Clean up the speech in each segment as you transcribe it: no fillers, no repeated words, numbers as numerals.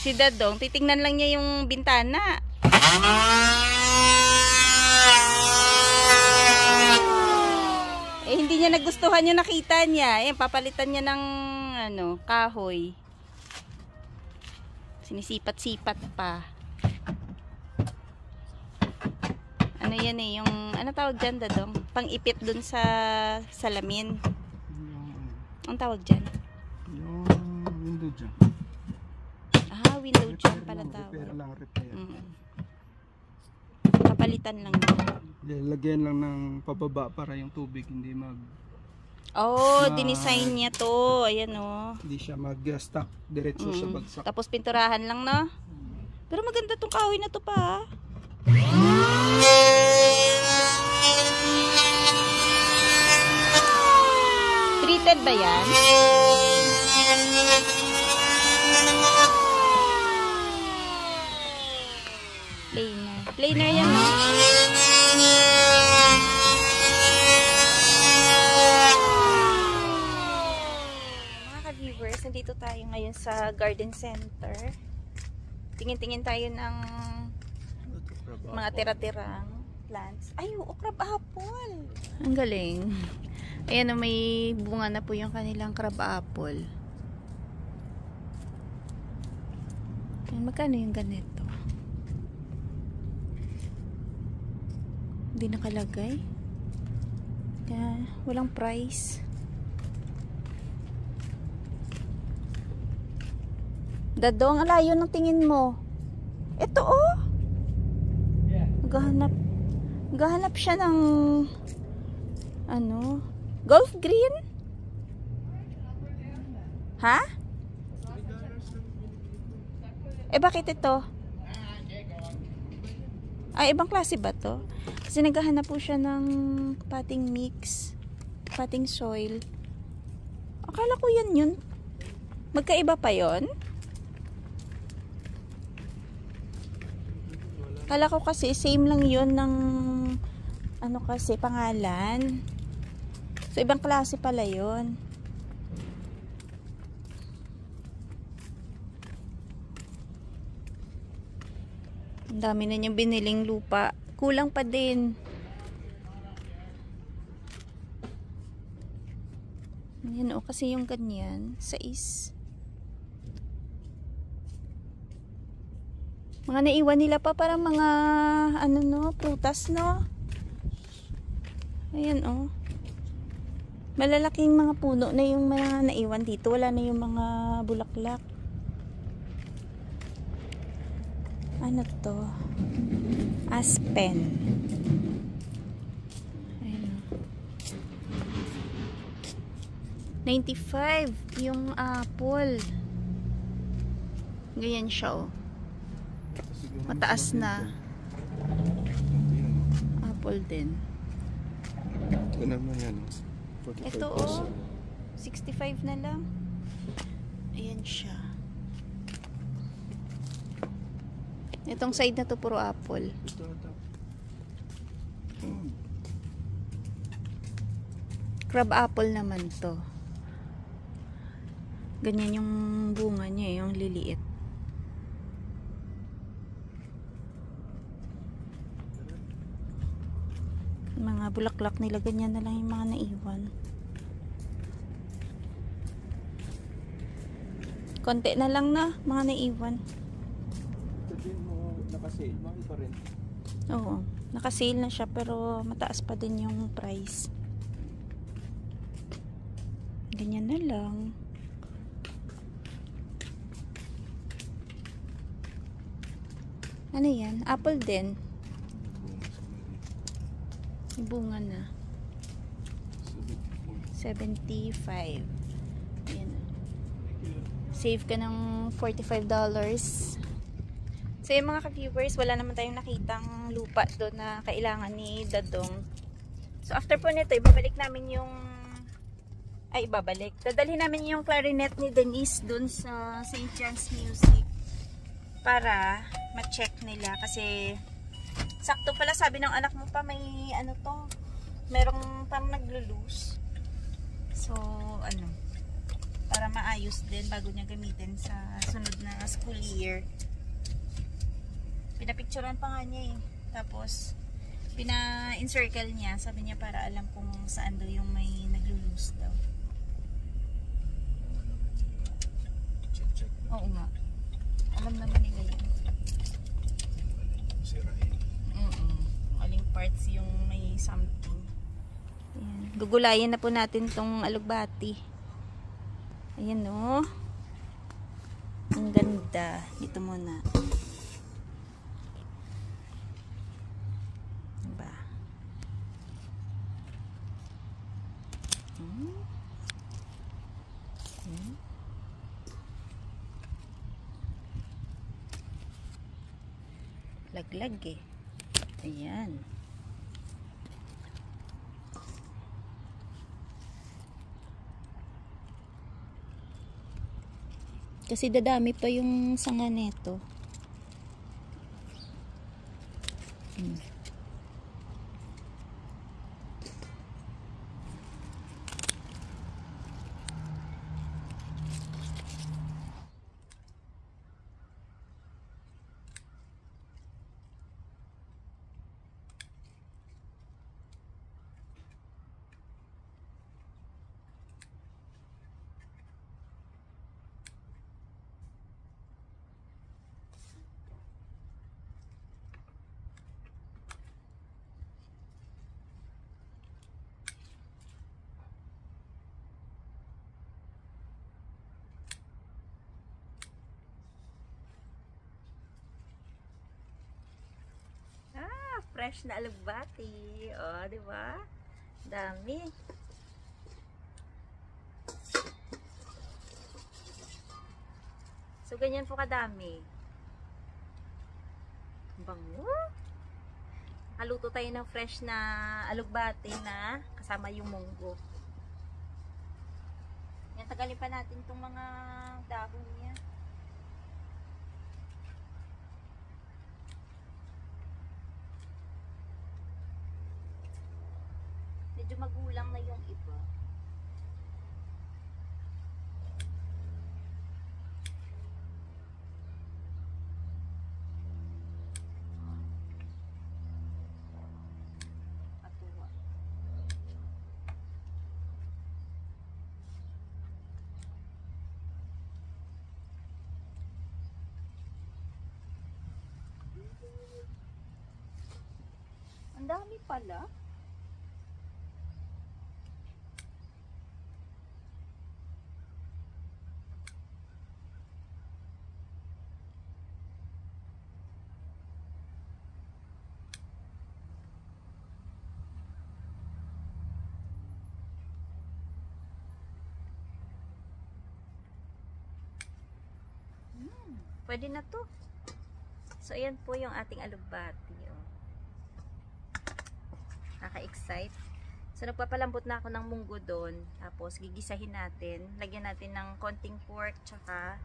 Si Dadong, titingnan lang niya yung bintana. Eh, hindi niya nagustuhan yung nakita niya. Eh, papalitan niya ng kahoy. Sinisipat-sipat pa. Ano yan eh, yung, ano tawag dyan, Dadong? Pang-ipit dun sa salamin. Ang tawag dyan? Yung window dyan. Ah, window dyan pala tawag. Repair lang, repair. Papalitan lang yun. Lagyan lang ng pababa para yung tubig hindi dinesign niya to. Ayan hindi siya mag-stuck diretso sa bagsak. Tapos pinturahan lang, no? Pero maganda tong kahoy na to pa. Treated ba yan? Planer yan, no? Mga ka-viewers, nandito tayo ngayon sa garden center. Tingin-tingin tayo ng mga tira-tirang plants. Ay, crab apple. Ang galing. Ayan, may bunga na po yung kanilang crab apple. Ayan, magkano yung ganito? Hindi nakalagay. Kaya, walang price. Dadong, alayo ng tingin mo. Ito, oh. Maghahanap siya ng golf green? Ha? Eh, bakit ito? Ay, ibang klase ba to? Kasi naghahanap po siya ng potting mix, potting soil. Akala ko yan yun. Magkaiba pa yon? Akala ko kasi same lang yun ng kasi pangalan. So ibang klase pala yun. Ang dami na niyang biniling lupa. Kulang pa din. Yan kasi yung ganyan, 6. Mga naiwan nila pa para mga prutas, no? Ayan, malalaking mga puno na yung mga naiwan dito. Wala na yung mga bulaklak. Ano to? Aspen. Ayan. 95 yung apple. Ganyan siya, mataas na. Apple din. Ito naman yan. Ito 65 na lang. Ayan siya. Itong side na to puro apple. Crab apple naman to. Ganyan yung bunga niya, yung liliit. Mga bulaklak nila, ganyan na lang yung mga naiwan. Konti na lang na mga naiwan. Naka-sale, mahal pa rin. Oo, naka-sale na siya pero mataas pa din yung price. Ganyan na lang. Ano yan? Apple din. Bunga na. 75. Ayan. Save ka ng $45. So yung mga ka-viewers, wala naman tayong nakitang lupa doon na kailangan ni Dadong. So after po nito, ibabalik namin yung dadalhin namin yung clarinet ni Denise doon sa St. John's Music para ma-check nila kasi sakto pala sabi ng anak mo pa may merong parang naglo-loose. So para maayos din bago niya gamitin sa sunod na school year. Pinapicturean pa nga niya eh. Tapos pina-encircle niya, sabi niya para alam kung saan daw yung may naglo-loose daw. Oo nga. Alam naman nila yan. Sirahin. Aling parts yung may something. Ayan. Gugulayan na po natin tong alugbati. Ayan o. Ang ganda. Dito muna. Diba? Laglag eh. Ayan. Kasi dadami pa yung sanga nito. Fresh na alugbati. O, di ba? Dami. So, ganyan po kadami. Bango. Haluto tayo ng fresh na alugbati na kasama yung munggo. Yan, tagalin pa natin itong mga dahon niya. Medyo magulang na yung iba. Atuwa. Ang dami pala. Pwede na to. So, ayan po yung ating alugbati. Oh. Nakaka-excite. So, nagpapalambot na ako ng munggo doon. Tapos, gigisahin natin. Lagyan natin ng konting pork, tsaka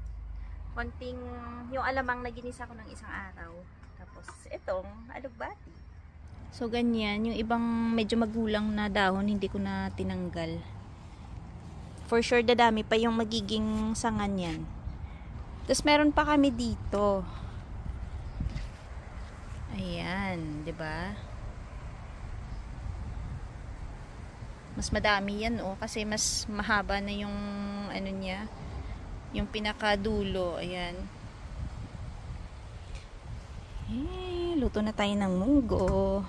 konting, yung alamang na ginisa ko ng isang araw. Tapos, itong alugbati. So, ganyan. Yung ibang medyo magulang na dahon, hindi ko na tinanggal. For sure, dadami pa yung magiging sangan yan. Tapos meron pa kami dito. Ayan, 'di ba? Mas madami 'yan kasi mas mahaba na yung ano niya, yung pinakadulo. Ayan. Luto na tayo ng munggo.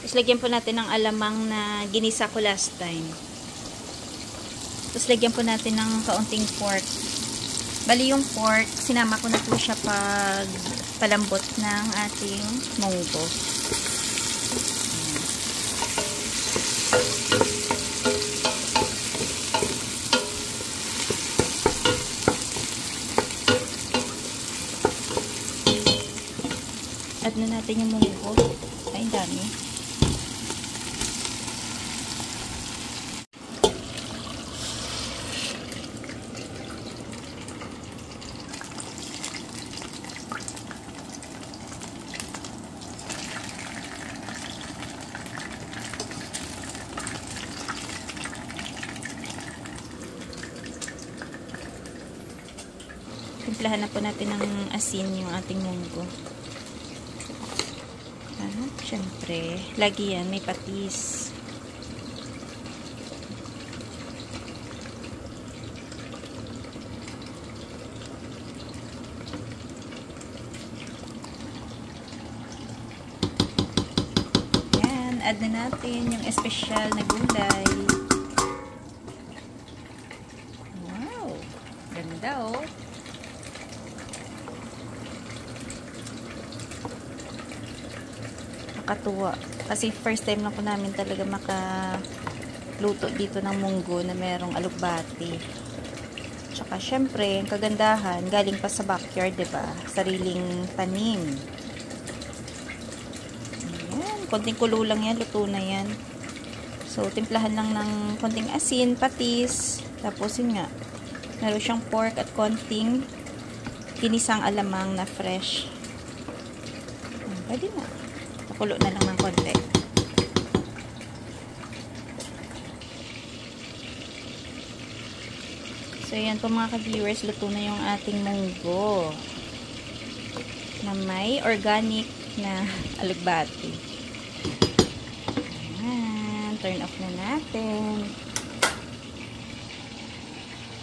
Tapos lagyan po natin ng alamang na ginisa ko last time. Tapos lagyan po natin ng kaunting pork. Bali yung pork, sinama ko na po siya pag palambot ng ating munggo. Add na natin yung munggo. Ay, dami. Timplahan na po natin ng asin yung ating munggo. Siyempre, lagi yan, may patis. Yan, add na natin yung espesyal na gulay. Wow, ganda oh. Nakatuwa. Kasi first time lang po namin talaga makaluto dito ng munggo na merong alugbati. Tsaka syempre, ang kagandahan, galing pa sa backyard, diba? Sariling tanim. Ayan, konting kulo lang yan, luto na yan. So, timplahan lang ng konting asin, patis, tapos yun nga, meron siyang pork at konting ginisang alamang na fresh. Pwede na. Pakulo na lang ng konti. So, yan po mga ka-viewers, luto na yung ating munggo na may organic na alugbati. Ayan, turn off na natin.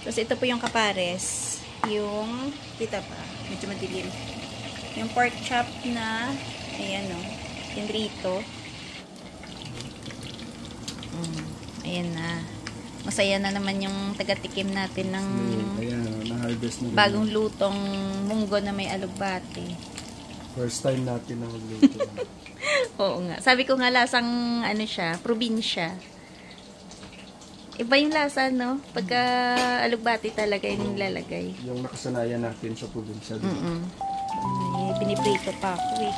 Tapos, ito po yung kapares. Yung, kita pa, medyo madilim. Yung pork chop na, ayan o, yung rito. Ayan na. Masaya na naman yung taga-tikim natin ng Ayan, na-harvest na bagong lutong munggo na may alugbati. First time natin na magluto. Oo nga. Sabi ko nga lasang ano siya, probinsya. Iba yung lasa, no? Pagka alugbati talaga yung nilalagay. Yung nakasanayan natin sa probinsya. Ay, piniprito pa ako eh.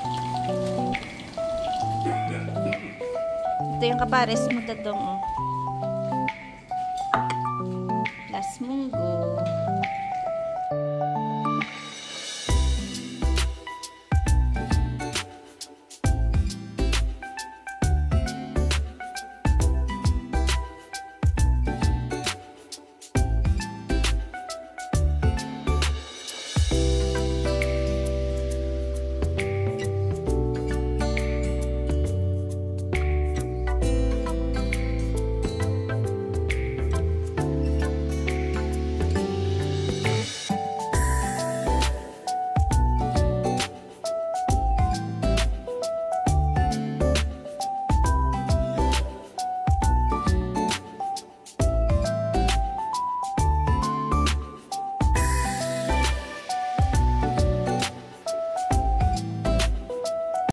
Ito yung kapares mo dadong, oh. Last munggo.